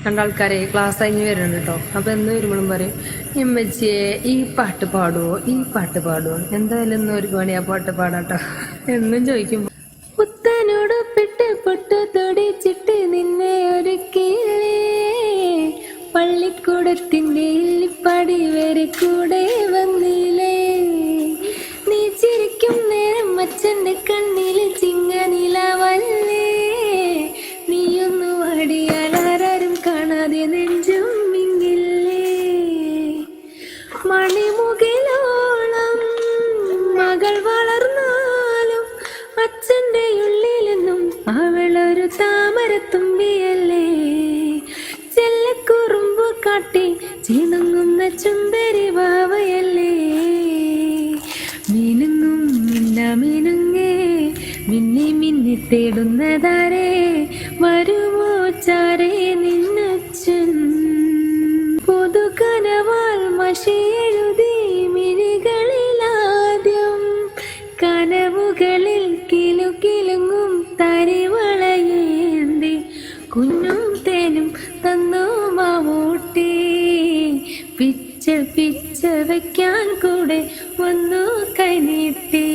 രണ്ടാൾക്കാരെ class കഴിഞ്ഞ് വരുന്നുണ്ട് കേട്ടോ. അപ്പം എന്ന് വരുമ്പോഴും പറയും, ഇമ്മച്ചിയെ ഈ പാട്ട് പാടുവോ, ഈ പാട്ട് പാടുവോ, എന്തായാലും ഇന്ന് ഒരു പണി ആ പാട്ട് പാടാട്ടോ എന്നും ചോദിക്കുമ്പോൾ പുത്തനോടൊപ്പിട്ട് പൊട്ടു തൊടിച്ചിട്ട് നിന്നെ ഒരുക്കിയില്ലേ, പള്ളിക്കൂടത്തിൻ്റെ പടി വരെ കൂടെ വന്നില്ലേ, നീ ചിരിക്കും നേരം അച്ഛൻ്റെ കണ്ണിൽ ചിങ്ങനിലവല്ലേ, നീയൊന്നു വാടിയാൽ ആരും കാണാതെ നെഞ്ചും മിങ്ങില്ലേ, മണിമുകിലോളം മകൾ വളർന്നാലും അച്ഛൻ്റെ ഉള്ളിലെന്നും അവളൊരു താമരത്തുമ്പിയല്ലേ, ചെല്ലക്കുറുമ്പ് കാട്ടി ചിണുങ്ങുന്ന ചുന്ദരി വാവയല്ലേ, മിനുങ്ങും മിന്നമിനുങ്ങേ മിന്നി മിന്നി തേടുന്നതാരേ, വരുമോ ചാരേ നിന്നച്ഛൻ, പുതുകനവാൽ മഷിയെഴുതി മിഴികളിലാദ്യം, കനവുകളിൽ കിലുകിലുങ്ങും തരിവളയേന്തി, കുഞ്ഞും തേനും തന്നു മാവൂട്ടി, പിച്ച പിച്ച വയ്ക്കാൻ കൂടെ വന്നു കൈനീട്ടി.